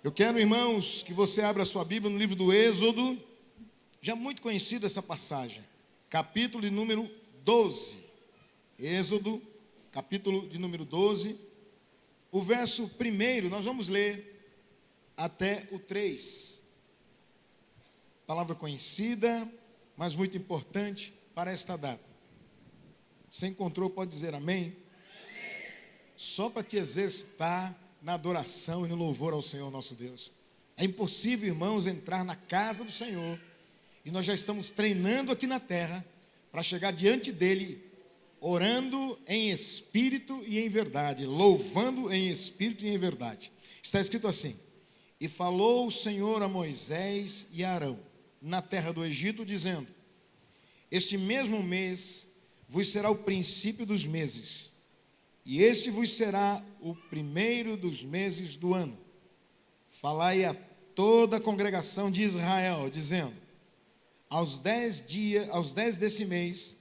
Eu quero, irmãos, que você abra a sua Bíblia no livro do Êxodo, já muito conhecida essa passagem, capítulo de número 12. Êxodo, capítulo de número 12, o verso 1, nós vamos ler até o 3. Palavra conhecida, mas muito importante para esta data. Você encontrou, pode dizer amém? Amém. Só para te exercitar na adoração e no louvor ao Senhor nosso Deus. É impossível, irmãos, entrar na casa do Senhor, e nós já estamos treinando aqui na terra, para chegar diante dEle, orando em espírito e em verdade, louvando em espírito e em verdade. Está escrito assim: e falou o Senhor a Moisés e a Arão, na terra do Egito, dizendo: este mesmo mês vos será o princípio dos meses, e este vos será o primeiro dos meses do ano. Falai a toda a congregação de Israel, dizendo: aos 10 desse mês,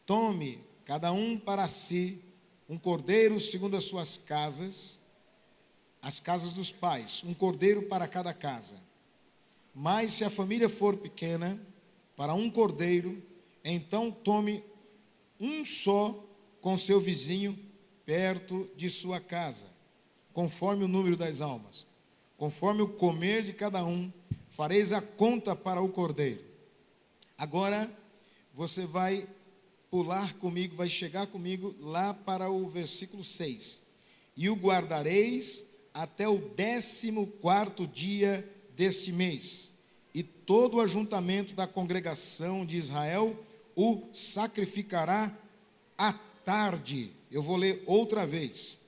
tome cada um para si um cordeiro segundo as suas casas, as casas dos pais, um cordeiro para cada casa. Mas se a família for pequena, para um cordeiro, então tome um só com seu vizinho perto de sua casa, conforme o número das almas. Conforme o comer de cada um, fareis a conta para o cordeiro. Agora, você vai pular comigo, vai chegar comigo lá para o versículo 6. E o guardareis até o 14º dia deste mês, e todo o ajuntamento da congregação de Israel o sacrificará à tarde. Eu vou ler outra vez.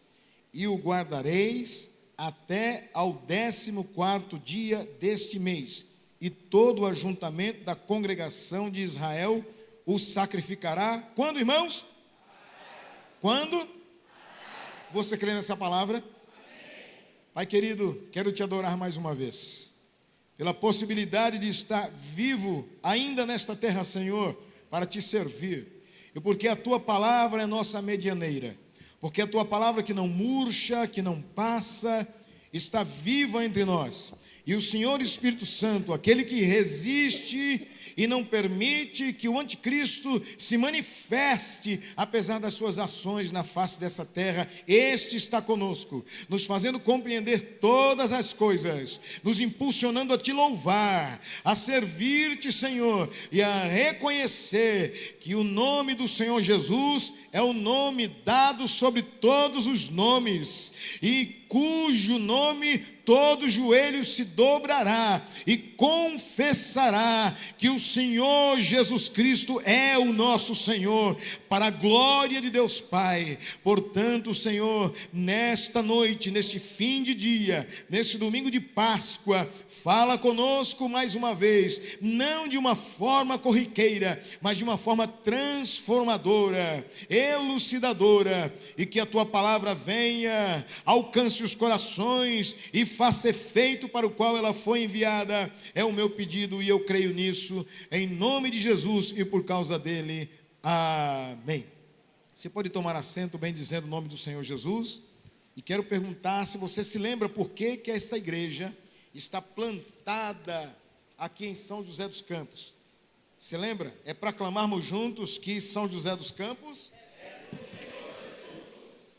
E o guardareis até ao 14º dia deste mês, e todo o ajuntamento da congregação de Israel o sacrificará. Quando, irmãos? Quando? Você crê nessa palavra? Pai querido, quero te adorar mais uma vez, pela possibilidade de estar vivo ainda nesta terra, Senhor, para te servir. E porque a tua palavra é nossa medianeira, porque a tua palavra que não murcha, que não passa, está viva entre nós. E o Senhor Espírito Santo, aquele que resiste e não permite que o anticristo se manifeste, apesar das suas ações na face dessa terra, este está conosco, nos fazendo compreender todas as coisas, nos impulsionando a te louvar, a servir-te, Senhor, e a reconhecer que o nome do Senhor Jesus é o nome dado sobre todos os nomes, e cujo nome todo joelho se dobrará e confessará que o Senhor Jesus Cristo é o nosso Senhor, para a glória de Deus Pai. Portanto, Senhor, nesta noite, neste fim de dia, neste domingo de Páscoa, fala conosco mais uma vez, não de uma forma corriqueira, mas de uma forma transformadora, elucidadora, e que a tua palavra venha, alcance os corações e faça efeito para o qual ela foi enviada. É o meu pedido e eu creio nisso, em nome de Jesus e por causa dele. Amém. Você pode tomar assento, bem dizendo o nome do Senhor Jesus. E quero perguntar se você se lembra por que esta igreja está plantada aqui em São José dos Campos. Se lembra? É para clamarmos juntos que São José dos Campos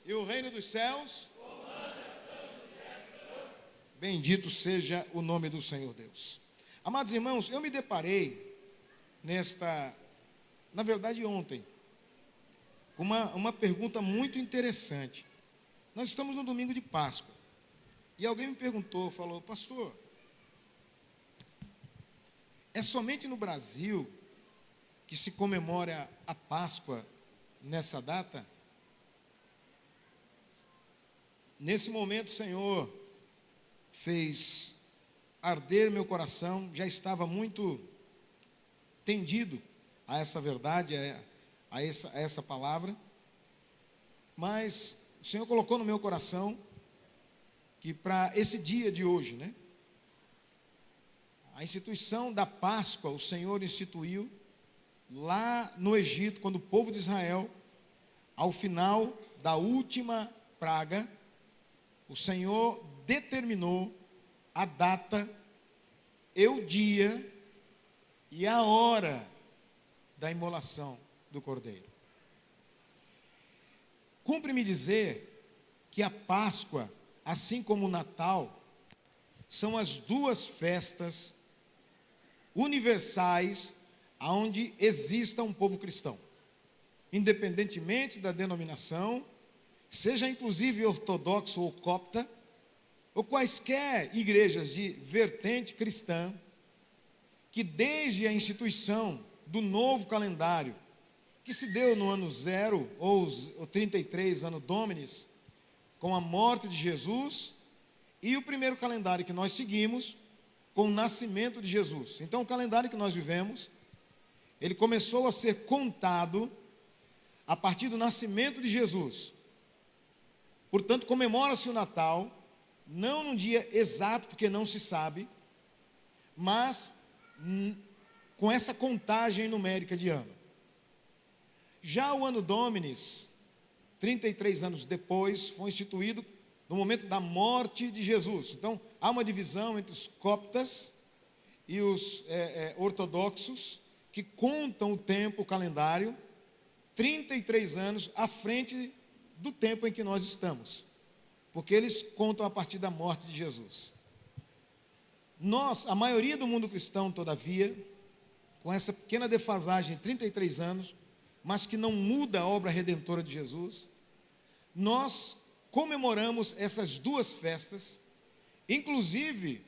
e o reino dos céus. Bendito seja o nome do Senhor Deus. Amados irmãos, eu me deparei na verdade ontem, com uma pergunta muito interessante. Nós estamos no domingo de Páscoa, e alguém me perguntou, falou: pastor, é somente no Brasil que se comemora a Páscoa nessa data? Nesse momento, Senhor, fez arder meu coração, já estava muito tendido a essa verdade, a essa palavra, mas o Senhor colocou no meu coração que para esse dia de hoje, né, a instituição da Páscoa, o Senhor instituiu lá no Egito, quando o povo de Israel, ao final da última praga, o Senhor determinou a data e o dia e a hora da imolação do cordeiro. Cumpre-me dizer que a Páscoa, assim como o Natal, são as duas festas universais onde exista um povo cristão, independentemente da denominação, seja inclusive ortodoxo ou copta, ou quaisquer igrejas de vertente cristã, que desde a instituição do novo calendário, que se deu no ano 0, ou 33, ano Dominis, com a morte de Jesus, e o primeiro calendário que nós seguimos, com o nascimento de Jesus. Então, o calendário que nós vivemos, ele começou a ser contado a partir do nascimento de Jesus. Portanto, comemora-se o Natal, não num dia exato, porque não se sabe, mas com essa contagem numérica de ano. Já o ano Dominis, 33 anos depois, foi instituído no momento da morte de Jesus. Então, há uma divisão entre os coptas e os ortodoxos, que contam o tempo, o calendário, 33 anos à frente do tempo em que nós estamos, porque eles contam a partir da morte de Jesus. Nós, a maioria do mundo cristão, todavia, com essa pequena defasagem de 33 anos, mas que não muda a obra redentora de Jesus, nós comemoramos essas duas festas, inclusive,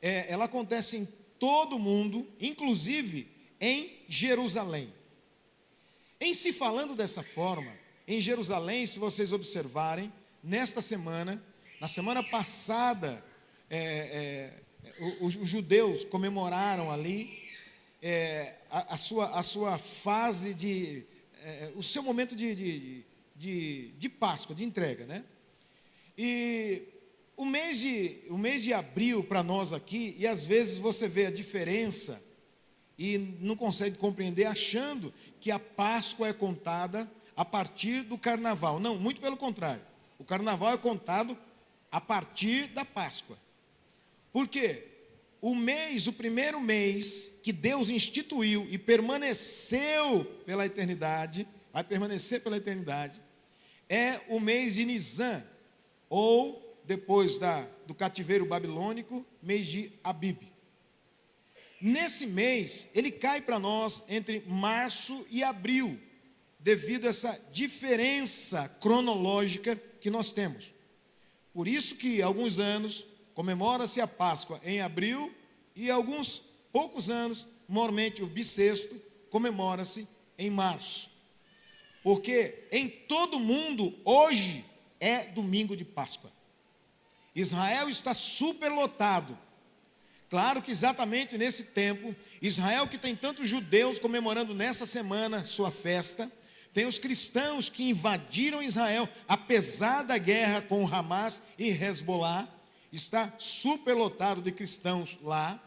ela acontece em todo o mundo, inclusive em Jerusalém. Em se falando dessa forma, em Jerusalém, se vocês observarem, nesta semana, na semana passada, os judeus comemoraram ali a sua fase de, o seu momento de Páscoa, de entrega, né? E o mês de abril para nós aqui, e às vezes você vê a diferença e não consegue compreender, achando que a Páscoa é contada a partir do carnaval. Não, muito pelo contrário. O carnaval é contado a partir da Páscoa. Por quê? O primeiro mês que Deus instituiu e permaneceu pela eternidade, vai permanecer pela eternidade, é o mês de Nisan, ou depois do cativeiro babilônico, mês de Abib. Nesse mês, ele cai para nós entre março e abril, devido a essa diferença cronológica que nós temos. Por isso que, há alguns anos, comemora-se a Páscoa em abril, e alguns poucos anos, normalmente o bissexto, comemora-se em março. Porque em todo o mundo, hoje, é domingo de Páscoa. Israel está superlotado. Claro que exatamente nesse tempo, Israel, que tem tantos judeus comemorando nessa semana sua festa, tem os cristãos que invadiram Israel, apesar da guerra com o Hamas e Hezbollah, está superlotado de cristãos lá.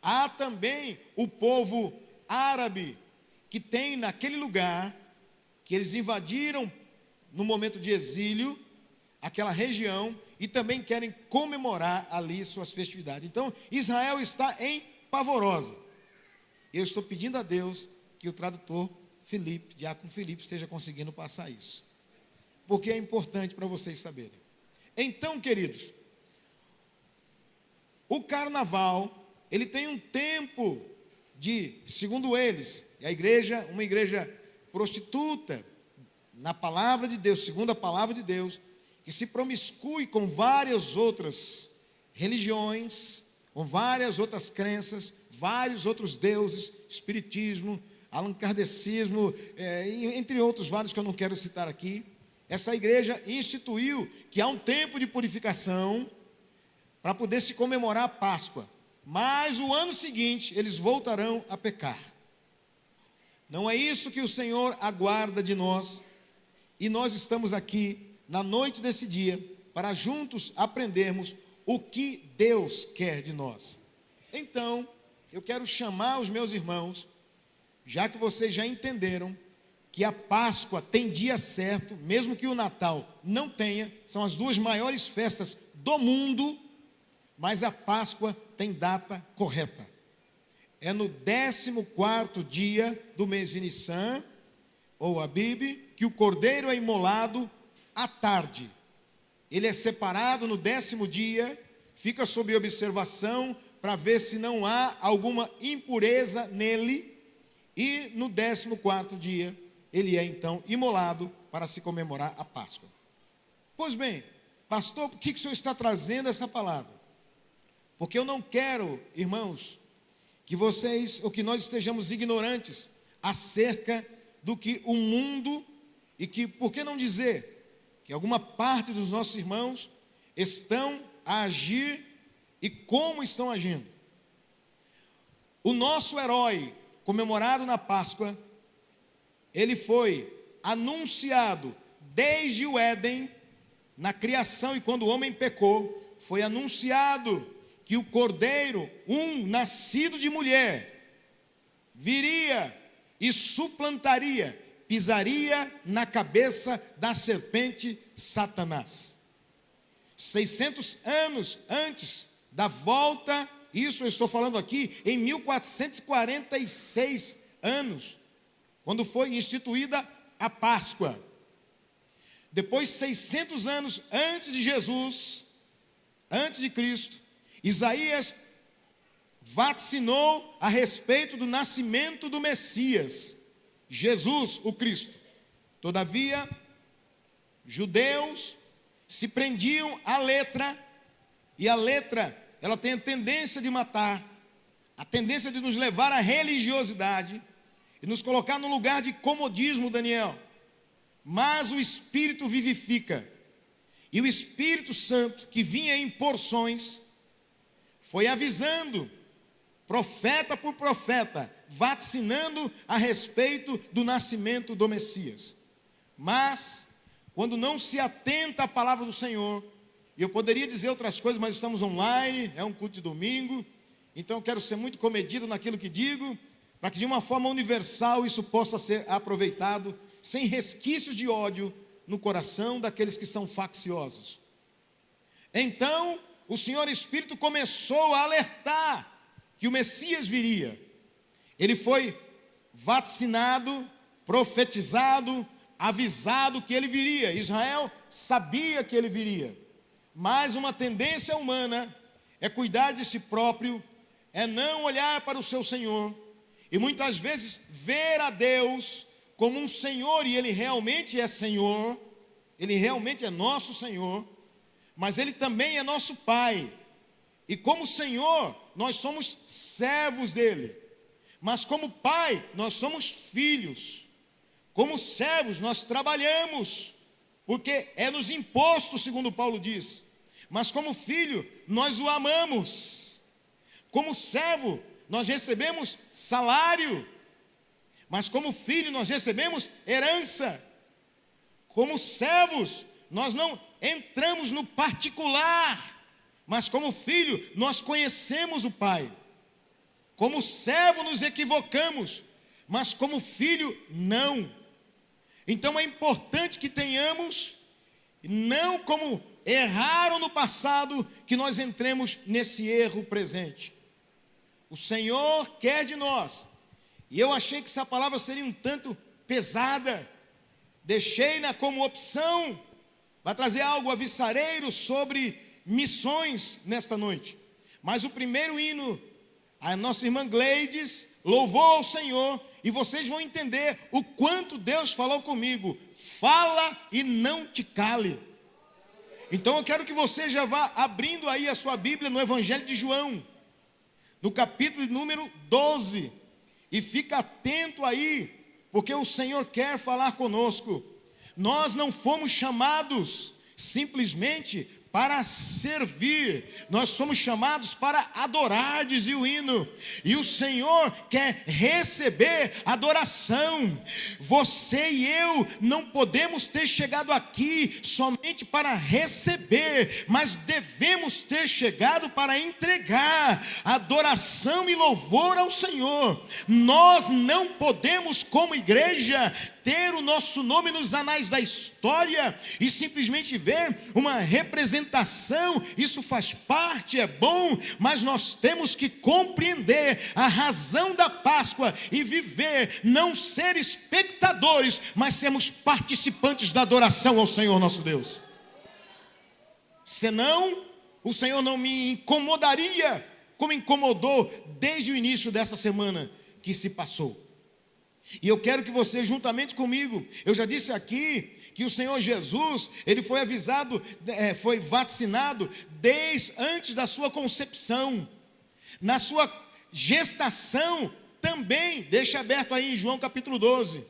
Há também o povo árabe, que tem naquele lugar, que eles invadiram no momento de exílio, aquela região, e também querem comemorar ali suas festividades. Então, Israel está em Pavorosa. Eu estou pedindo a Deus que o tradutor Felipe, diácono Felipe, esteja conseguindo passar isso, porque é importante para vocês saberem. Então, queridos, o carnaval, ele tem um tempo de, segundo eles, uma igreja prostituta, na palavra de Deus, segundo a palavra de Deus, que se promiscui com várias outras religiões, com várias outras crenças, vários outros deuses, espiritismo, allan-kardecismo, entre outros vários que eu não quero citar aqui. Essa igreja instituiu que há um tempo de purificação para poder se comemorar a Páscoa, mas o ano seguinte eles voltarão a pecar. Não é isso que o Senhor aguarda de nós, e nós estamos aqui na noite desse dia, para juntos aprendermos o que Deus quer de nós. Então, eu quero chamar os meus irmãos, já que vocês já entenderam que a Páscoa tem dia certo, mesmo que o Natal não tenha, são as duas maiores festas do mundo, mas a Páscoa tem data correta. É no 14º dia do mês de Nissan, ou Abib, que o cordeiro é imolado à tarde. Ele é separado no 10º dia, fica sob observação para ver se não há alguma impureza nele, e no 14º dia ele é então imolado para se comemorar a Páscoa. Pois bem, pastor, por que o senhor está trazendo essa palavra? Porque eu não quero, irmãos, que vocês, ou que nós estejamos ignorantes acerca do que o mundo, e que, por que não dizer, que alguma parte dos nossos irmãos estão a agir e como estão agindo. O nosso herói, comemorado na Páscoa, ele foi anunciado desde o Éden, na criação, e quando o homem pecou, foi anunciado que o cordeiro, nascido de mulher, viria e suplantaria, pisaria na cabeça da serpente Satanás. 600 anos antes da volta, isso eu estou falando aqui em 1446 anos, quando foi instituída a Páscoa. Depois, 600 anos antes de Jesus, antes de Cristo, Isaías vaticinou a respeito do nascimento do Messias, Jesus, o Cristo. Todavia, judeus se prendiam à letra, e a letra, ela tem a tendência de matar, a tendência de nos levar à religiosidade e nos colocar no lugar de comodismo, Daniel. Mas o Espírito vivifica, e o Espírito Santo, que vinha em porções, foi avisando, profeta por profeta, vaticinando a respeito do nascimento do Messias. Mas, quando não se atenta à palavra do Senhor, e eu poderia dizer outras coisas, mas estamos online, é um culto de domingo, então eu quero ser muito comedido naquilo que digo, para que de uma forma universal isso possa ser aproveitado, sem resquícios de ódio no coração daqueles que são facciosos. Então, o Senhor Espírito começou a alertar que o Messias viria. Ele foi vaticinado, profetizado, avisado que ele viria. Israel sabia que ele viria, mas uma tendência humana é cuidar de si próprio, é não olhar para o seu Senhor, e muitas vezes ver a Deus como um Senhor, e Ele realmente é Senhor, Ele realmente é nosso Senhor, mas Ele também é nosso Pai, e como Senhor, nós somos servos dEle, mas como Pai, nós somos filhos. Como servos, nós trabalhamos, porque é nos imposto, segundo Paulo diz, mas como filho, nós o amamos. Como servo, nós recebemos salário, mas como filho, nós recebemos herança. Como servos, nós não entramos no particular, mas como filho, nós conhecemos o Pai. Como servo, nos equivocamos, mas como filho, não. Então é importante que tenhamos, não como erraram no passado, que nós entremos nesse erro presente. O Senhor quer de nós, e eu achei que essa palavra seria um tanto pesada, deixei-na como opção, vai trazer algo avissareiro sobre missões nesta noite. Mas o primeiro hino, a nossa irmã Gleides louvou ao Senhor, e vocês vão entender o quanto Deus falou comigo. Fala e não te cale. Então eu quero que você já vá abrindo aí a sua Bíblia no Evangelho de João, no capítulo número 12, e fica atento aí, porque o Senhor quer falar conosco. Nós não fomos chamados simplesmente para servir, nós somos chamados para adorar, dizia o hino, e o Senhor quer receber adoração. Você e eu não podemos ter chegado aqui somente para receber, mas devemos ter chegado para entregar adoração e louvor ao Senhor. Nós não podemos, como igreja, ter o nosso nome nos anais da história e simplesmente ver uma representação, isso faz parte, é bom, mas nós temos que compreender a razão da Páscoa e viver, não ser espectadores, mas sermos participantes da adoração ao Senhor nosso Deus. Senão, o Senhor não me incomodaria como incomodou desde o início dessa semana que se passou. E eu quero que você, juntamente comigo, eu já disse aqui que o Senhor Jesus, ele foi avisado, foi vacinado desde antes da sua concepção. Na sua gestação também, deixa aberto aí em João capítulo 12,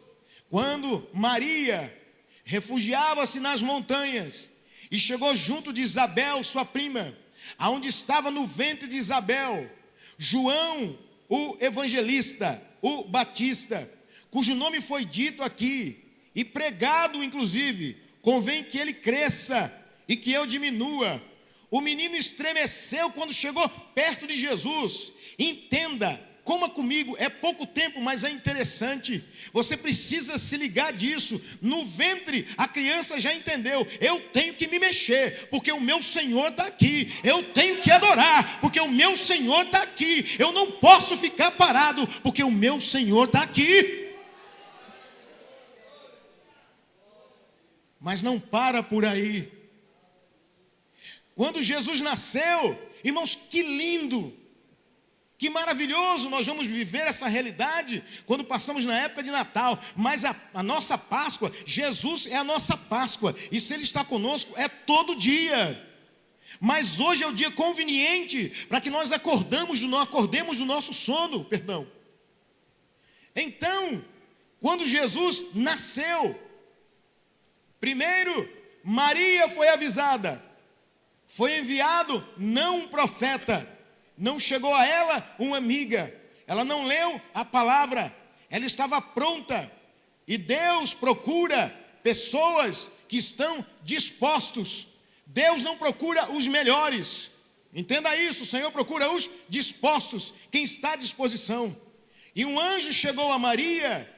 quando Maria refugiava-se nas montanhas e chegou junto de Isabel, sua prima, aonde estava no ventre de Isabel, João, o evangelista, o Batista, cujo nome foi dito aqui, e pregado inclusive, convém que ele cresça e que eu diminua. O menino estremeceu quando chegou perto de Jesus. Entenda, coma comigo, é pouco tempo, mas é interessante. Você precisa se ligar disso. No ventre, a criança já entendeu. Eu tenho que me mexer, porque o meu Senhor está aqui. Eu tenho que adorar, porque o meu Senhor está aqui. Eu não posso ficar parado, porque o meu Senhor está aqui. Mas não para por aí. Quando Jesus nasceu, irmãos, que lindo, que maravilhoso, nós vamos viver essa realidade quando passamos na época de Natal. Mas a nossa Páscoa, Jesus é a nossa Páscoa, e se Ele está conosco, é todo dia. Mas hoje é o dia conveniente para que nós acordemos do nosso sono, perdão. Então, quando Jesus nasceu, primeiro, Maria foi avisada, foi enviado não um profeta, não chegou a ela uma amiga, ela não leu a palavra, ela estava pronta, e Deus procura pessoas que estão dispostos. Deus não procura os melhores, entenda isso, o Senhor procura os dispostos, quem está à disposição. E um anjo chegou a Maria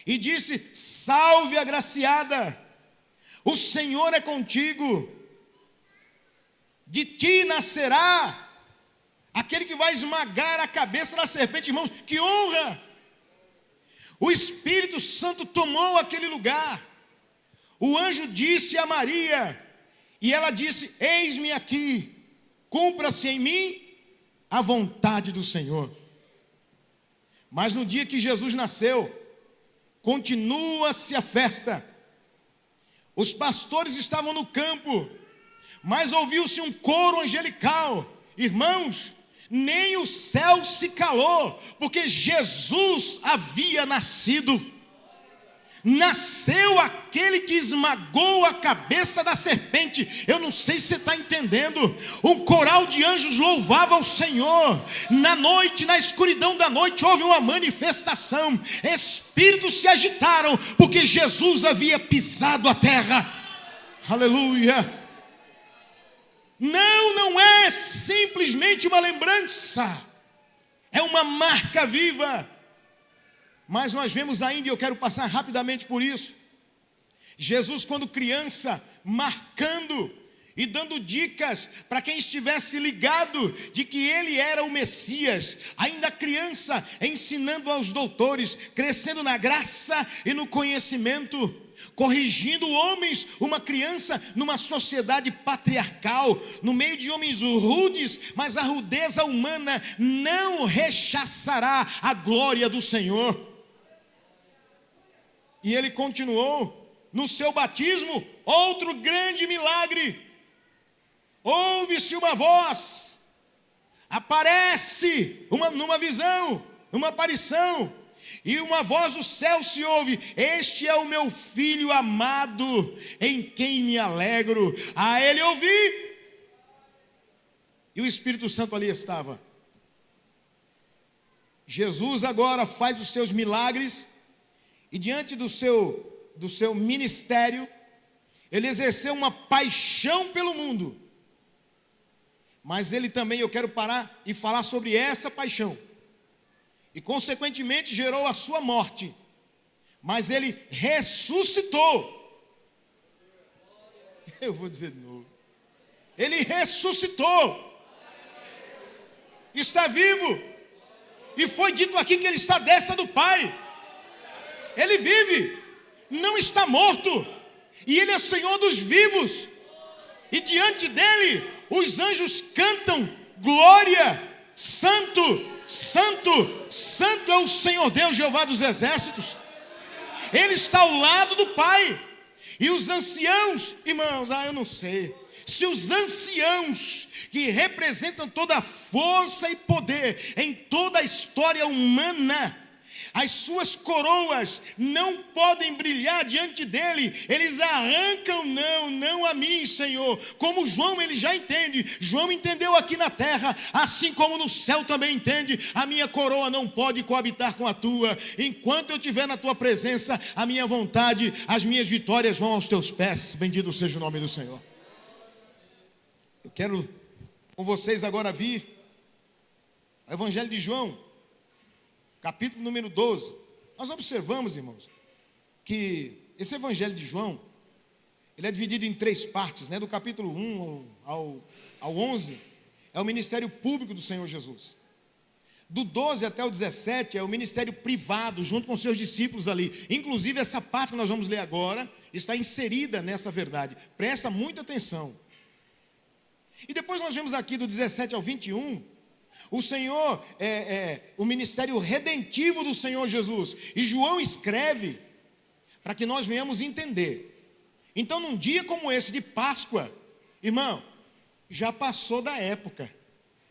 e disse: salve agraciada, o Senhor é contigo, de ti nascerá aquele que vai esmagar a cabeça da serpente. Irmãos, que honra! O Espírito Santo tomou aquele lugar. O anjo disse a Maria, e ela disse: eis-me aqui, cumpra-se em mim a vontade do Senhor. Mas no dia que Jesus nasceu, continua-se a festa. Os pastores estavam no campo, mas ouviu-se um coro angelical. Irmãos, nem o céu se calou, porque Jesus havia nascido. Nasceu aquele que esmagou a cabeça da serpente. Eu não sei se você está entendendo. Um coral de anjos louvava ao Senhor. Na noite, na escuridão da noite, houve uma manifestação. Espíritos se agitaram, porque Jesus havia pisado a terra. Aleluia. Não é simplesmente uma lembrança, é uma marca viva. Mas nós vemos ainda, e eu quero passar rapidamente por isso, Jesus quando criança, marcando e dando dicas para quem estivesse ligado de que ele era o Messias, ainda criança, ensinando aos doutores, crescendo na graça e no conhecimento, corrigindo homens, uma criança numa sociedade patriarcal, no meio de homens rudes, mas a rudeza humana não rechaçará a glória do Senhor. E ele continuou, no seu batismo, outro grande milagre. Ouve-se uma voz, aparece numa visão, numa aparição, e uma voz do céu se ouve: este é o meu filho amado, em quem me alegro. A ele ouvi. E o Espírito Santo ali estava. Jesus agora faz os seus milagres, e diante do seu ministério, ele exerceu uma paixão pelo mundo. Mas ele também, eu quero parar e falar sobre essa paixão. E consequentemente gerou a sua morte. mas ele ressuscitou. Eu vou dizer de novo. Ele ressuscitou. Está vivo. E foi dito aqui que ele está à destra do Pai. Ele vive, não está morto. E ele é Senhor dos vivos. E diante dele, os anjos cantam: glória, santo, santo, santo é o Senhor Deus, Jeová dos exércitos. Ele está ao lado do Pai. E os anciãos, irmãos, eu não sei se os anciãos, que representam toda a força e poder em toda a história humana, as suas coroas não podem brilhar diante dele. Eles arrancam: não a mim, Senhor. Como João, ele já entende. João entendeu aqui na terra, assim como no céu também entende. A minha coroa não pode coabitar com a tua. Enquanto eu estiver na tua presença, a minha vontade, as minhas vitórias vão aos teus pés. Bendito seja o nome do Senhor. Eu quero com vocês agora vir o Evangelho de João, capítulo número 12. Nós observamos, irmãos, que esse Evangelho de João, ele é dividido em 3 partes, né? Do capítulo 1 ao 11, é o ministério público do Senhor Jesus. Do 12 até o 17, é o ministério privado, junto com seus discípulos ali. Inclusive, essa parte que nós vamos ler agora, está inserida nessa verdade. Presta muita atenção. E depois nós vemos aqui do 17 ao 21, o Senhor, o ministério redentivo do Senhor Jesus. E João escreve para que nós venhamos entender. Então, num dia como esse de Páscoa, irmão, já passou da época.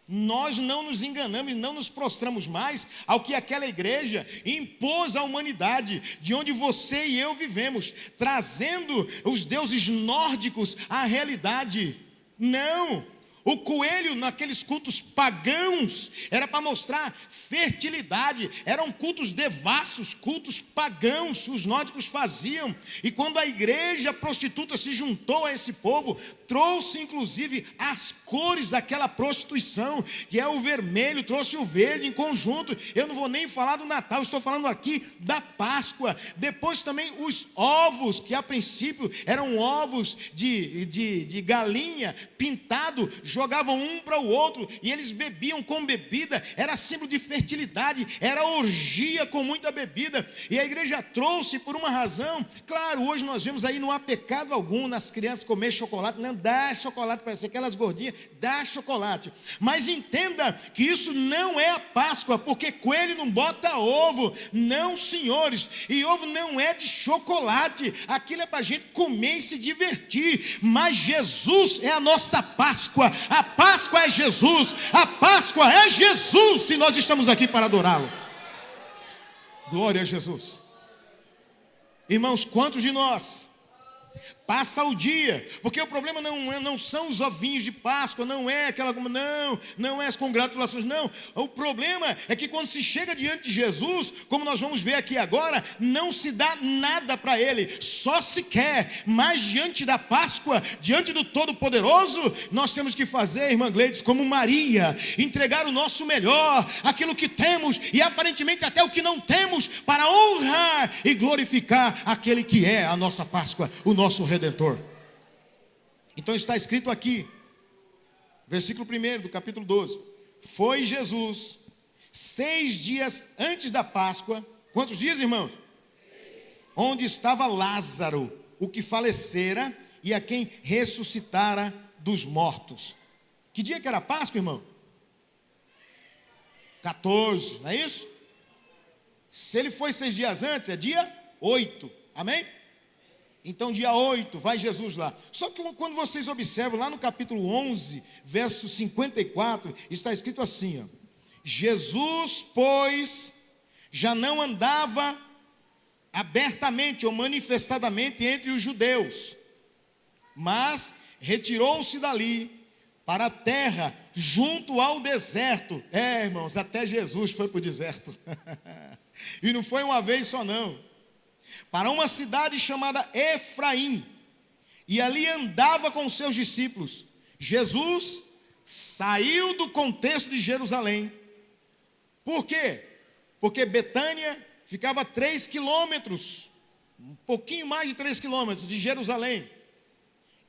Nós não nos enganamos, não nos prostramos mais ao que aquela igreja impôs à humanidade, de onde você e eu vivemos, trazendo os deuses nórdicos à realidade. Não, o coelho naqueles cultos pagãos era para mostrar fertilidade. Eram cultos devassos, cultos pagãos que os nórdicos faziam. E quando a igreja prostituta se juntou a esse povo, trouxe inclusive as cores daquela prostituição, que é o vermelho, trouxe o verde em conjunto. Eu não vou nem falar do Natal, estou falando aqui da Páscoa. Depois também os ovos, que a princípio eram ovos de galinha pintado, jogavam um para o outro e eles bebiam com bebida. Era símbolo de fertilidade, era orgia com muita bebida. E a igreja trouxe por uma razão. Claro, hoje nós vemos aí, não há pecado algum nas crianças comer chocolate. Não, dá chocolate para aquelas gordinhas, dá chocolate. Mas entenda que isso não é a Páscoa, porque coelho não bota ovo. Não, senhores. E ovo não é de chocolate. Aquilo é para a gente comer e se divertir. Mas Jesus é a nossa Páscoa. A Páscoa é Jesus. A Páscoa é Jesus. E nós estamos aqui para adorá-lo. Glória a Jesus. Irmãos, quantos de nós passa o dia, porque o problema não são os ovinhos de Páscoa, não é aquela, não é as congratulações, não. O problema é que quando se chega diante de Jesus, como nós vamos ver aqui agora, não se dá nada para ele, só se quer. Mas diante da Páscoa, diante do Todo-Poderoso, nós temos que fazer, irmã Gleides, como Maria, entregar o nosso melhor, aquilo que temos e aparentemente até o que não temos, para honrar e glorificar aquele que é a nossa Páscoa, o nosso Redentor. Então está escrito aqui, versículo 1 do capítulo 12: foi Jesus 6 dias antes da Páscoa. Quantos dias, irmãos? 6. Onde estava Lázaro, o que falecera e a quem ressuscitara dos mortos. Que dia que era a Páscoa, irmão? 14, não é isso? Se ele foi 6 dias antes, é dia 8, amém? Então dia 8, vai Jesus lá. Só que quando vocês observam lá no capítulo 11, verso 54, está escrito assim, ó: Jesus, pois, já não andava abertamente ou manifestadamente entre os judeus, mas retirou-se dali para a terra, junto ao deserto. Irmãos, até Jesus foi para o deserto. E não foi uma vez só não. Para uma cidade chamada Efraim, e ali andava com os seus discípulos. Jesus saiu do contexto de Jerusalém. Por quê? Porque Betânia ficava a 3 quilômetros, um pouquinho mais de 3 quilômetros de Jerusalém.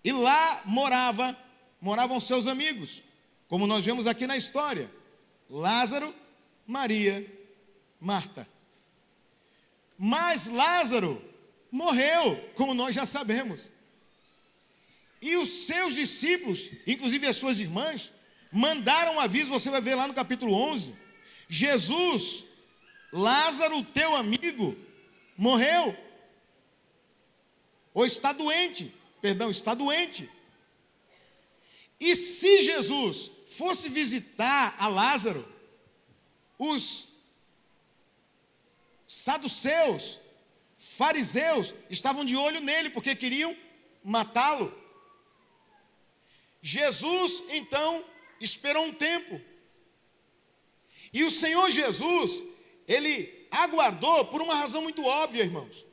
E lá moravam seus amigos, como nós vemos aqui na história: Lázaro, Maria, Marta. Mas Lázaro morreu, como nós já sabemos. E os seus discípulos, inclusive as suas irmãs, mandaram um aviso, você vai ver lá no capítulo 11. Jesus, Lázaro, teu amigo, morreu. Ou está doente, está doente. E se Jesus fosse visitar a Lázaro, os saduceus, fariseus, estavam de olho nele, porque queriam matá-lo. Jesus, então, esperou um tempo. E o Senhor Jesus, ele aguardou por uma razão muito óbvia, irmãos.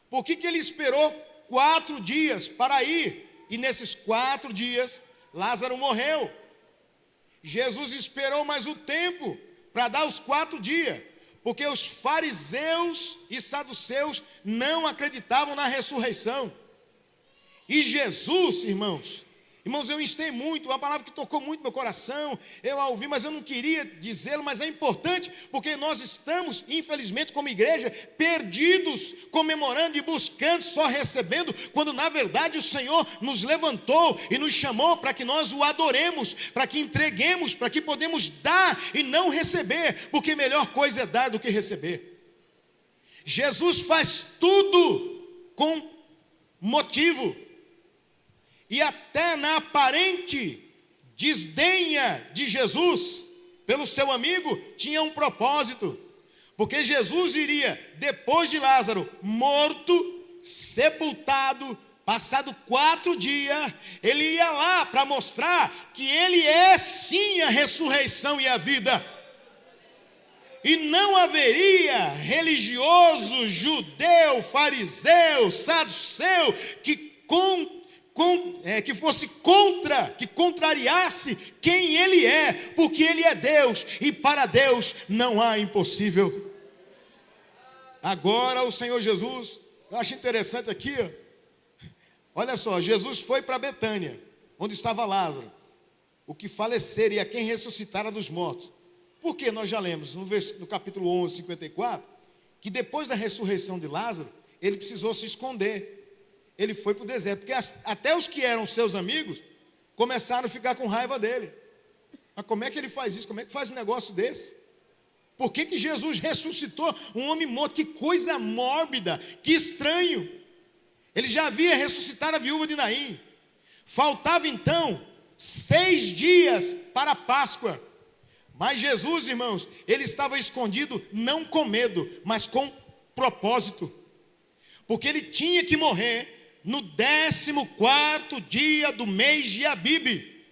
Por que ele esperou 4 dias para ir? E nesses 4 dias, Lázaro morreu. Jesus esperou mais o tempo para dar os 4 dias, porque os fariseus e saduceus não acreditavam na ressurreição. E Jesus, irmãos, eu instei muito, uma palavra que tocou muito meu coração, eu a ouvi, mas eu não queria dizê-lo, mas é importante, porque nós estamos, infelizmente, como igreja, perdidos, comemorando e buscando, só recebendo, quando na verdade o Senhor nos levantou e nos chamou para que nós o adoremos, para que entreguemos, para que podemos dar e não receber, porque melhor coisa é dar do que receber. Jesus faz tudo com motivo. E até na aparente desdenha de Jesus pelo seu amigo, tinha um propósito. Porque Jesus iria, depois de Lázaro morto, sepultado, passado 4 dias, ele ia lá para mostrar que ele é sim a ressurreição e a vida. E não haveria religioso, judeu, fariseu, saduceu, que fosse contra, que contrariasse quem ele é, porque ele é Deus, e para Deus não há impossível. Agora o Senhor Jesus, eu acho interessante aqui, olha só, Jesus foi para Betânia, onde estava Lázaro, o que falecera e a quem ressuscitara dos mortos. Porque nós já lemos no capítulo 11, 54, que depois da ressurreição de Lázaro, ele precisou se esconder. Ele foi para o deserto, porque até os que eram seus amigos começaram a ficar com raiva dele. Mas como é que ele faz isso? Como é que faz um negócio desse? Por que Jesus ressuscitou um homem morto? Que coisa mórbida, que estranho. Ele já havia ressuscitado a viúva de Naim. Faltava então 6 dias para a Páscoa. Mas Jesus, irmãos, ele estava escondido não com medo, mas com propósito. Porque ele tinha que morrer no 14º dia do mês de Abibe,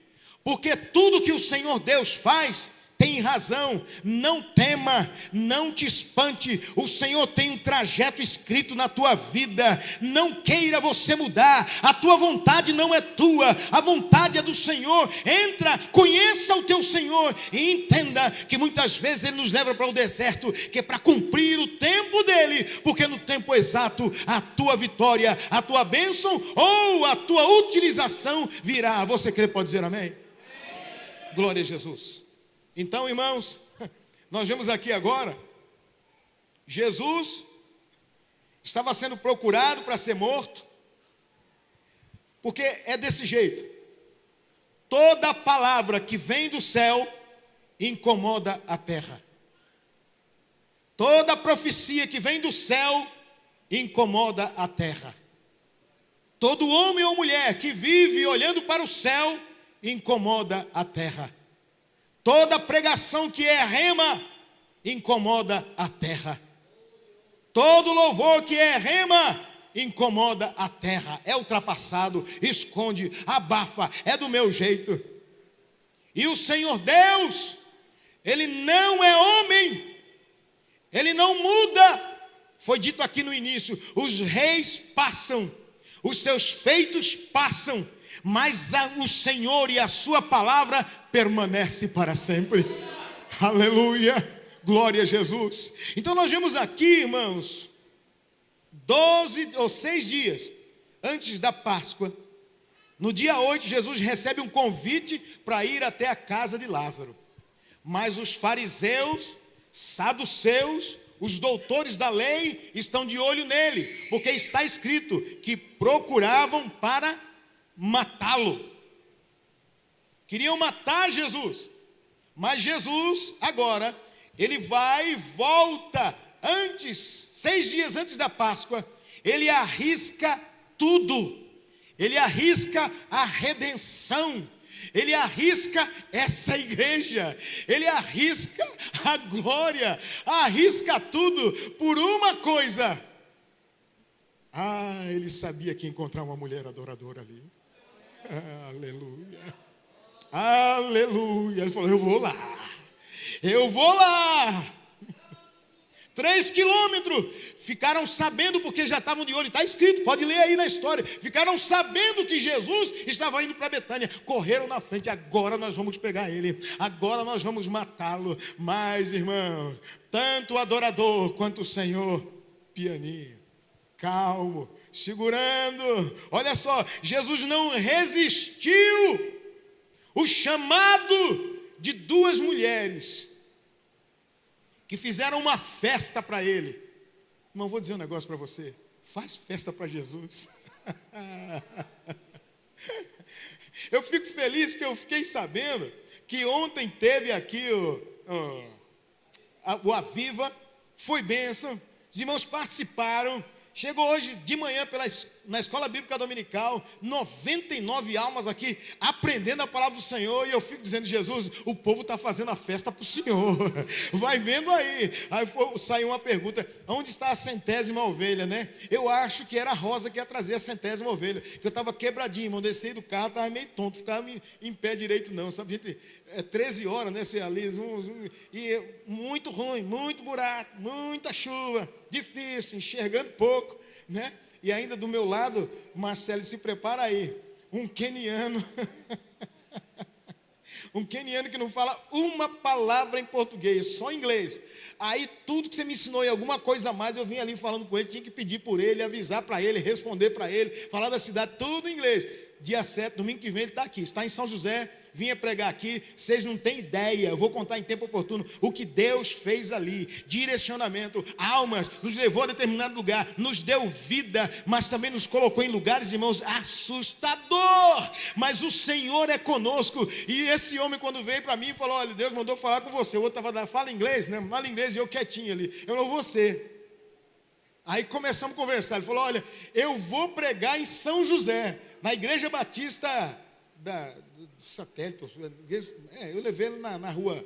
porque tudo que o Senhor Deus faz tem razão. Não tema, não te espante, o Senhor tem um trajeto escrito na tua vida. Não queira você mudar, a tua vontade não é tua, a vontade é do Senhor. Entra, conheça o teu Senhor e entenda que muitas vezes Ele nos leva para o deserto, que é para cumprir o tempo dEle, porque no tempo exato a tua vitória, a tua bênção ou a tua utilização virá. Você crê, pode dizer amém? Amém. Glória a Jesus. Então, irmãos, nós vemos aqui agora, Jesus estava sendo procurado para ser morto, porque é desse jeito, toda palavra que vem do céu incomoda a terra, toda profecia que vem do céu incomoda a terra, todo homem ou mulher que vive olhando para o céu incomoda a terra. Toda pregação que é rema incomoda a terra. Todo louvor que é rema incomoda a terra. É ultrapassado, esconde, abafa, é do meu jeito. E o Senhor Deus, Ele não é homem, Ele não muda. Foi dito aqui no início, os reis passam, os seus feitos passam, mas o Senhor e a sua palavra permanece para sempre. Aleluia, Glória a Jesus. Então nós vemos aqui, irmãos, 12 ou 6 dias antes da Páscoa, no dia 8, Jesus recebe um convite para ir até a casa de Lázaro. Mas os fariseus, saduceus, os doutores da lei estão de olho nele, porque está escrito que procuravam para matá-lo. Queriam matar Jesus. Mas Jesus, agora, ele vai e volta antes, 6 dias antes da Páscoa, ele arrisca tudo. Ele arrisca a redenção. Ele arrisca essa igreja. Ele arrisca a glória. Arrisca tudo por uma coisa. Ele sabia que ia encontrar uma mulher adoradora ali. Aleluia. Aleluia. Ele falou, eu vou lá. Eu vou lá. 3 quilômetros, ficaram sabendo, porque já estavam de olho, está escrito, pode ler aí na história, ficaram sabendo que Jesus estava indo para Betânia, correram na frente, agora nós vamos pegar ele, agora nós vamos matá-lo. Mas, irmão, tanto o adorador quanto o Senhor, pianinho, calmo, segurando. Olha só, Jesus não resistiu o chamado de 2 mulheres que fizeram uma festa para ele. Irmão, vou dizer um negócio para você. Faz festa para Jesus. Eu fico feliz que eu fiquei sabendo que ontem teve aqui o Aviva, foi bênção, os irmãos participaram. Chegou hoje de manhã na Escola Bíblica Dominical, 99 almas aqui, aprendendo a palavra do Senhor, e eu fico dizendo, Jesus, o povo está fazendo a festa para o Senhor, vai vendo aí. Aí saiu uma pergunta, onde está a 100ª ovelha, né? Eu acho que era a Rosa que ia trazer a 100ª ovelha, que eu estava quebradinho, irmão, desci do carro, estava meio tonto, ficava em pé direito não, sabe, gente, 13 horas, né, você ali, e muito ruim, muito buraco, muita chuva, difícil, enxergando pouco, né? E ainda do meu lado, Marcelo, se prepara aí, um queniano, um queniano que não fala uma palavra em português, só em inglês. Aí tudo que você me ensinou e alguma coisa a mais, eu vim ali falando com ele, tinha que pedir por ele, avisar para ele, responder para ele, falar da cidade, tudo em inglês. Dia 7, domingo que vem ele está aqui, está em São José, vinha pregar aqui, vocês não têm ideia, eu vou contar em tempo oportuno, o que Deus fez ali, direcionamento, almas, nos levou a determinado lugar, nos deu vida, mas também nos colocou em lugares, irmãos, assustador, mas o Senhor é conosco. E esse homem quando veio para mim, falou, olha, Deus mandou falar com você, o outro estava, fala inglês, né, fala inglês, e eu quietinho ali, eu não vou ser. Aí começamos a conversar, ele falou, olha, eu vou pregar em São José, na Igreja Batista do Satélite, eu levei ele na rua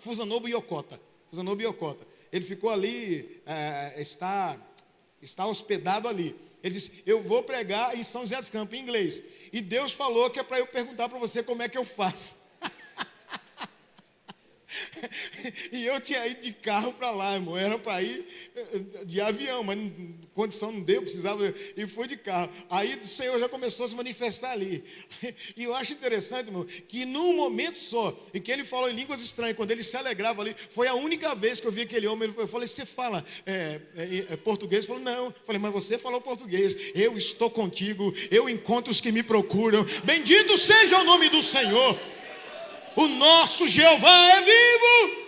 Fusanobo e Ocota. Ele ficou ali, está hospedado ali. Ele disse, eu vou pregar em São José dos Campos, em inglês. E Deus falou que é para eu perguntar para você como é que eu faço. E eu tinha ido de carro para lá, irmão. Era para ir de avião, mas condição não deu, precisava, e foi de carro. Aí o Senhor já começou a se manifestar ali. E eu acho interessante, irmão, que num momento só, em que ele falou em línguas estranhas, quando ele se alegrava ali, foi a única vez que eu vi aquele homem. Eu falei, você fala português? Ele falou, não. Eu falei, mas você falou português. Eu estou contigo, eu encontro os que me procuram. Bendito seja o nome do Senhor. O nosso Jeová é vivo.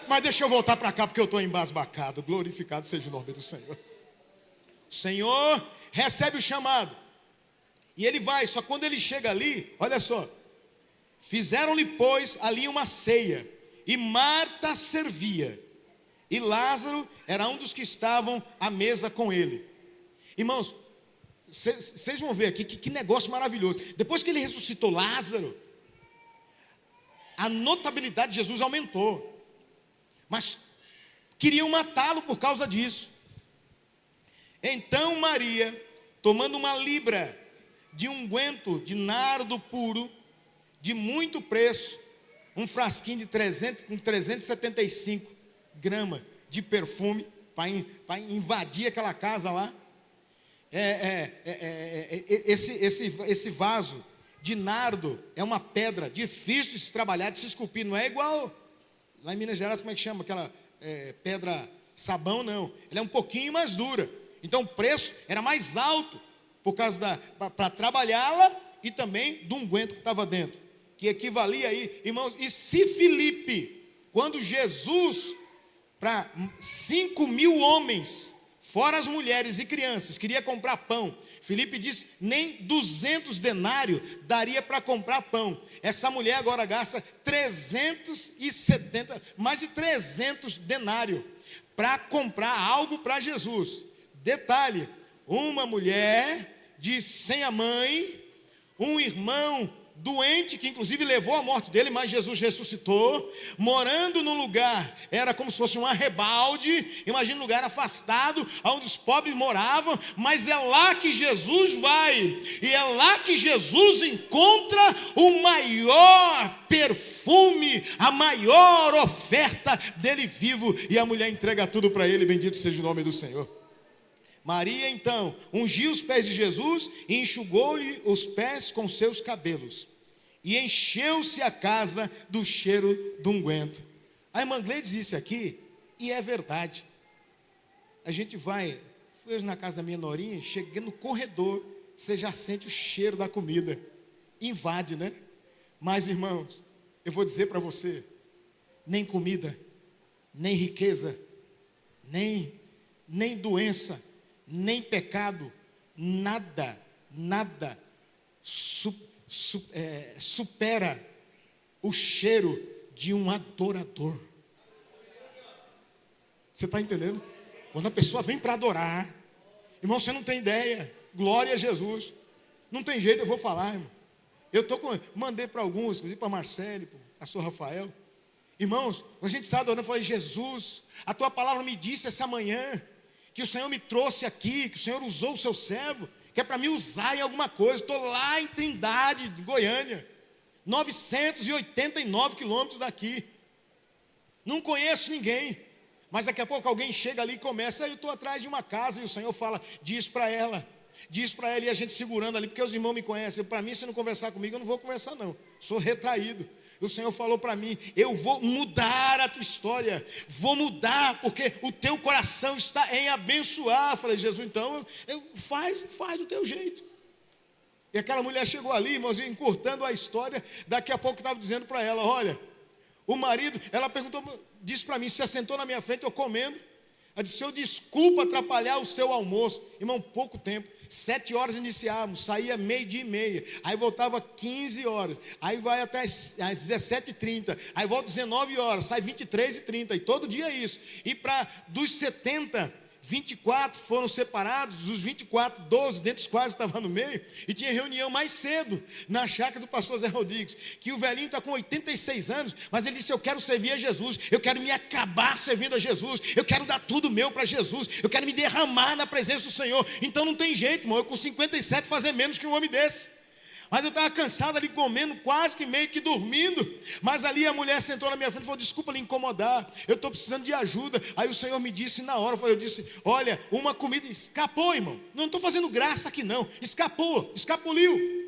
Mas deixa eu voltar para cá, porque eu estou embasbacado. Glorificado seja o nome do Senhor. O Senhor recebe o chamado, e ele vai, só quando ele chega ali, olha só. Fizeram-lhe, pois, ali uma ceia, e Marta servia, e Lázaro era um dos que estavam à mesa com ele. Irmãos, vocês vão ver aqui que negócio maravilhoso. Depois que ele ressuscitou Lázaro, a notabilidade de Jesus aumentou, mas queriam matá-lo por causa disso. Então Maria, tomando uma libra de unguento de nardo puro, de muito preço, um frasquinho de 375 gramas de perfume, para invadir aquela casa lá, esse vaso, de nardo é uma pedra difícil de se trabalhar, de se esculpir. Não é igual lá em Minas Gerais, como é que chama? Aquela pedra sabão, não. Ela é um pouquinho mais dura. Então o preço era mais alto por causa para trabalhá-la e também do unguento que estava dentro, que equivalia aí, irmãos. E se Filipe, quando Jesus, para 5.000 homens, fora as mulheres e crianças, queria comprar pão, Filipe disse, nem 200 denários daria para comprar pão. Essa mulher agora gasta 370, mais de 300 denários para comprar algo para Jesus. Detalhe, uma mulher sem a mãe, um irmão doente, que inclusive levou à morte dele, mas Jesus ressuscitou, morando num lugar, era como se fosse um arrebalde, imagina um lugar afastado, onde os pobres moravam, mas é lá que Jesus vai, e é lá que Jesus encontra o maior perfume, a maior oferta dele vivo, e a mulher entrega tudo para ele, bendito seja o nome do Senhor. Maria então ungiu os pés de Jesus e enxugou-lhe os pés com seus cabelos. E encheu-se a casa do cheiro do unguento. A irmã Gleides disse aqui, e é verdade. A gente vai, fui hoje na casa da minha norinha, cheguei no corredor, você já sente o cheiro da comida. Invade, né? Mas irmãos, eu vou dizer para você, nem comida, nem riqueza, nem doença, nem pecado, nada supera o cheiro de um adorador. Você está entendendo? Quando a pessoa vem para adorar, irmão, você não tem ideia, glória a Jesus, não tem jeito, eu vou falar, irmão. Mandei para alguns, inclusive para Marcele, para o pastor Rafael, irmãos, a gente está adorando, eu falei, Jesus, a tua palavra me disse essa manhã, que o Senhor me trouxe aqui, que o Senhor usou o seu servo, que é para me usar em alguma coisa. Estou lá em Trindade, Goiânia, 989 quilômetros daqui, não conheço ninguém, mas daqui a pouco alguém chega ali e começa, eu estou atrás de uma casa, e o Senhor fala, diz para ela, e a gente segurando ali, porque os irmãos me conhecem, para mim, se não conversar comigo, eu não vou conversar não, sou retraído. O Senhor falou para mim, eu vou mudar a tua história, vou mudar, porque o teu coração está em abençoar. Eu falei, Jesus, então, faz do teu jeito. E aquela mulher chegou ali, irmãozinho, encurtando a história, daqui a pouco estava dizendo para ela, olha, o marido, ela perguntou, disse para mim, se assentou na minha frente, eu comendo, ela disse, Senhor, desculpa atrapalhar o seu almoço. Irmão, pouco tempo, 7 horas iniciávamos, saía 12:30, aí voltava 15 horas, aí vai até às 17h30, aí volta 19 horas, sai 23h30, e todo dia isso. E dos 70, 24 foram separados, dos 24, 12, dentre os quais estava no meio, e tinha reunião mais cedo, na chácara do pastor Zé Rodrigues, que o velhinho está com 86 anos, mas ele disse, eu quero servir a Jesus, eu quero me acabar servindo a Jesus, eu quero dar tudo meu para Jesus, eu quero me derramar na presença do Senhor. Então não tem jeito, irmão, eu com 57 fazer menos que um homem desse. Mas eu estava cansado ali comendo, quase que meio que dormindo. Mas ali a mulher sentou na minha frente e falou, desculpa lhe incomodar, eu estou precisando de ajuda. Aí o Senhor me disse na hora, eu disse, olha, uma comida escapou, irmão. Não estou fazendo graça aqui não, escapuliu.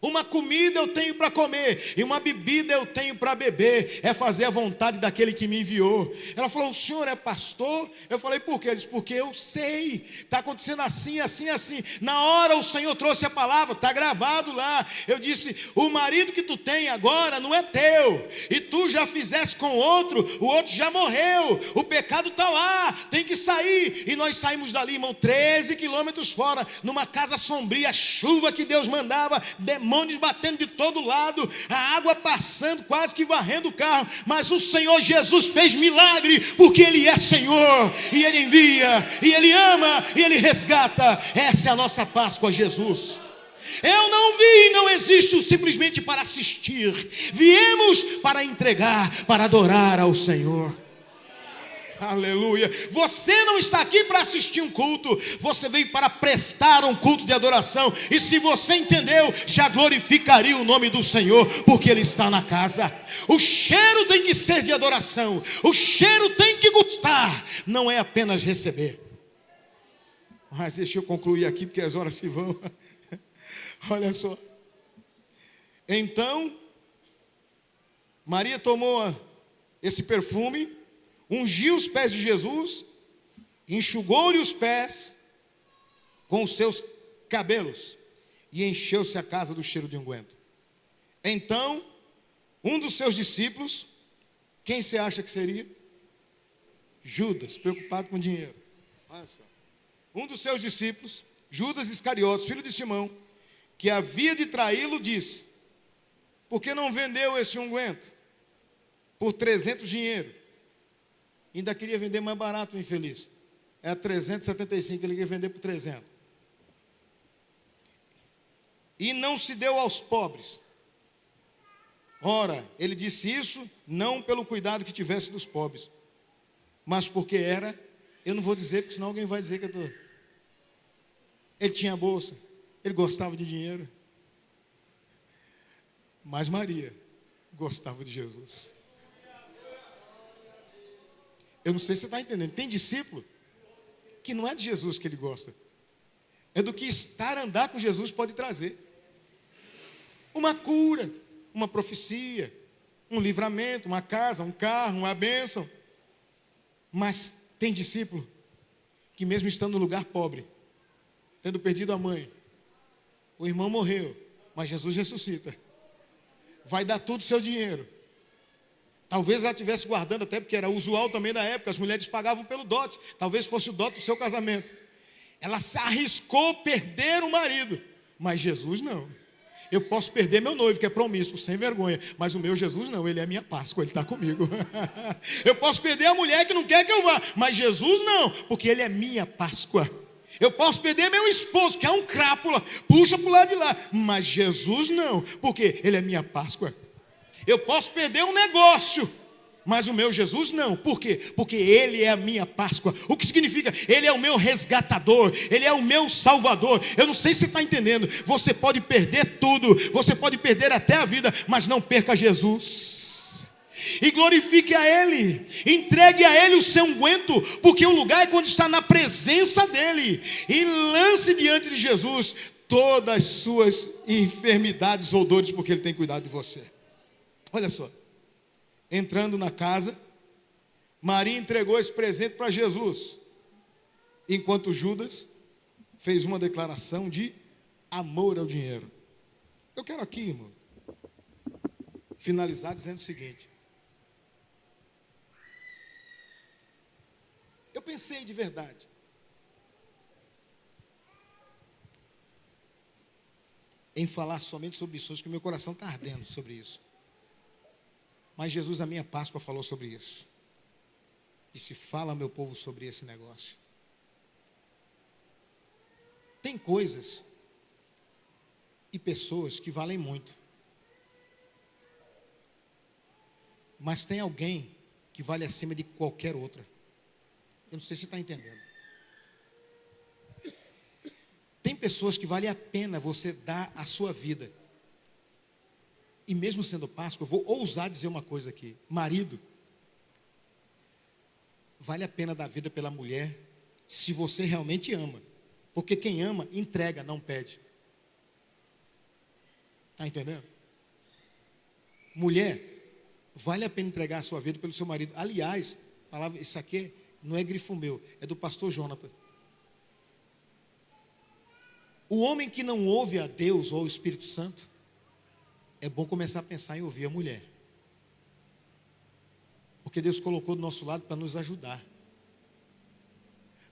Uma comida eu tenho para comer, e uma bebida eu tenho para beber, é fazer a vontade daquele que me enviou. Ela falou, o senhor é pastor? Eu falei, por quê? Ela disse, porque eu sei, está acontecendo assim, assim, assim. Na hora o Senhor trouxe a palavra, está gravado lá. Eu disse, o marido que tu tem agora não é teu, e tu já fizeste com outro, o outro já morreu, o pecado está lá, tem que sair. E nós saímos dali, irmão, 13 quilômetros fora, numa casa sombria, chuva que Deus mandava, demônios batendo de todo lado, a água passando, quase que varrendo o carro, mas o Senhor Jesus fez milagre, porque Ele é Senhor, e Ele envia, e Ele ama, e Ele resgata. Essa é a nossa Páscoa, Jesus. Eu não vim, não existo simplesmente para assistir, viemos para entregar, para adorar ao Senhor. Aleluia. Você não está aqui para assistir um culto, você veio para prestar um culto de adoração. E se você entendeu, já glorificaria o nome do Senhor, porque Ele está na casa. O cheiro tem que ser de adoração, o cheiro tem que gostar, não é apenas receber. Mas deixa eu concluir aqui, porque as horas se vão. Olha só, Então, Maria tomou esse perfume, ungiu os pés de Jesus, enxugou-lhe os pés com os seus cabelos e encheu-se a casa do cheiro de unguento. Então, um dos seus discípulos, quem você acha que seria? Judas, preocupado com dinheiro. Olha só. Um dos seus discípulos, Judas Iscariotes, filho de Simão, que havia de traí-lo, disse: por que não vendeu esse unguento por 300 dinheiro? Ainda queria vender mais barato, o infeliz. É 375, ele queria vender por 300. E não se deu aos pobres. Ora, ele disse isso não pelo cuidado que tivesse dos pobres, mas porque era, eu não vou dizer, porque senão alguém vai dizer que eu estou. Ele tinha bolsa, ele gostava de dinheiro. Mas Maria gostava de Jesus. Eu não sei se você está entendendo. Tem discípulo que não é de Jesus que ele gosta, é do que andar com Jesus pode trazer. Uma cura, uma profecia, um livramento, uma casa, um carro, uma bênção. Mas tem discípulo que mesmo estando no lugar pobre, tendo perdido a mãe, o irmão morreu, mas Jesus ressuscita. Vai dar todo o seu dinheiro. Talvez ela estivesse guardando, até porque era usual também da época, as mulheres pagavam pelo dote. Talvez fosse o dote do seu casamento. Ela se arriscou perder o marido, mas Jesus não. Eu posso perder meu noivo, que é promíscuo, sem vergonha, mas o meu Jesus não, ele é a minha Páscoa, ele está comigo. Eu posso perder a mulher que não quer que eu vá, mas Jesus não, porque ele é minha Páscoa. Eu posso perder meu esposo, que é um crápula, puxa para o lado de lá, mas Jesus não, porque ele é minha Páscoa. Eu posso perder um negócio, mas o meu Jesus não. Por quê? Porque ele é a minha Páscoa. O que significa? Ele é o meu resgatador, ele é o meu salvador. Eu não sei se você está entendendo. Você pode perder tudo, você pode perder até a vida, mas não perca Jesus. E glorifique a ele, entregue a ele o seu unguento, porque o lugar é quando está na presença dele. E lance diante de Jesus todas as suas enfermidades ou dores, porque ele tem cuidado de você. Olha só. Entrando na casa, Maria entregou esse presente para Jesus, enquanto Judas fez uma declaração de amor ao dinheiro. Eu quero aqui, irmão, finalizar dizendo o seguinte: eu pensei de verdade, em falar somente sobre isso, que meu coração está ardendo sobre isso. Mas Jesus, a minha Páscoa, falou sobre isso. Disse: fala, meu povo, sobre esse negócio. Tem coisas e pessoas que valem muito, mas tem alguém que vale acima de qualquer outra. Eu não sei se você está entendendo. Tem pessoas que vale a pena você dar a sua vida. E mesmo sendo Páscoa, eu vou ousar dizer uma coisa aqui: marido, vale a pena dar vida pela mulher, se você realmente ama. Porque quem ama, entrega, não pede. Está entendendo? Mulher, vale a pena entregar a sua vida pelo seu marido. Aliás, palavra, isso aqui não é grifo meu, é do pastor Jonathan. O homem que não ouve a Deus ou o Espírito Santo, é bom começar a pensar em ouvir a mulher. Porque Deus colocou do nosso lado para nos ajudar.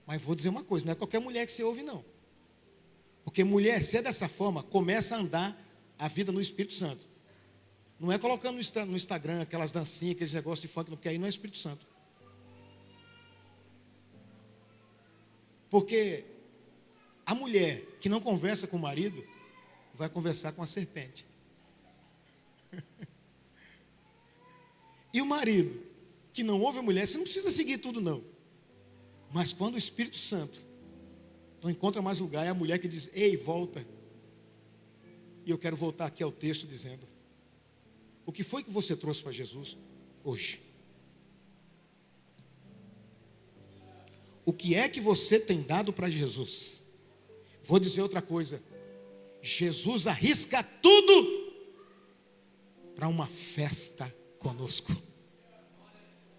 Mas vou dizer uma coisa, não é qualquer mulher que você ouve, não. Porque mulher, se é dessa forma, começa a andar a vida no Espírito Santo. Não é colocando no Instagram aquelas dancinhas, aqueles negócios de funk, porque aí não é Espírito Santo. Porque a mulher que não conversa com o marido, vai conversar com a serpente. E o marido que não ouve a mulher, você não precisa seguir tudo não. Mas quando o Espírito Santo não encontra mais lugar, é a mulher que diz: ei, volta. E eu quero voltar aqui ao texto dizendo: o que foi que você trouxe para Jesus hoje? O que é que você tem dado para Jesus? Vou dizer outra coisa: Jesus arrisca tudo para uma festa conosco.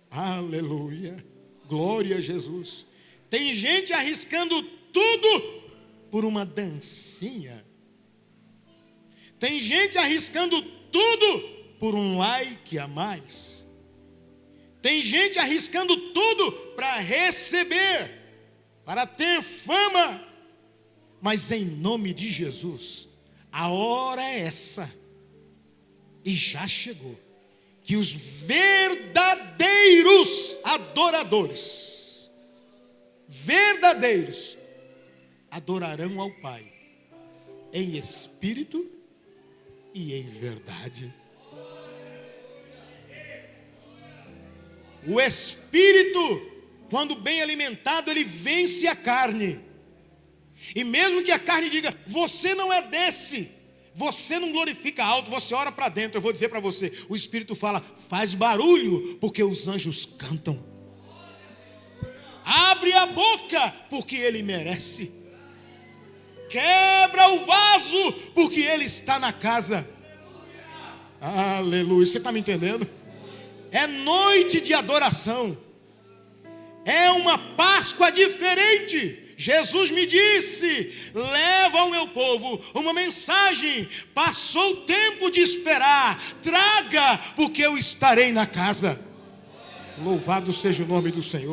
Aleluia, glória a Jesus. Tem gente arriscando tudo por uma dancinha. Tem gente arriscando tudo por um like a mais. Tem gente arriscando tudo para receber, para ter fama. Mas em nome de Jesus, a hora é essa, e já chegou, que os verdadeiros adoradores, verdadeiros, adorarão ao Pai, em espírito e em verdade. O espírito, quando bem alimentado, ele vence a carne. E mesmo que a carne diga, você não é desse, você não glorifica alto, você ora para dentro, eu vou dizer para você, o espírito fala, faz barulho, porque os anjos cantam. Abre a boca, porque ele merece. Quebra o vaso, porque ele está na casa. Aleluia, você está me entendendo? É noite de adoração. É uma Páscoa diferente. Jesus me disse, leva ao meu povo uma mensagem. Passou o tempo de esperar, traga, porque eu estarei na casa. Louvado seja o nome do Senhor.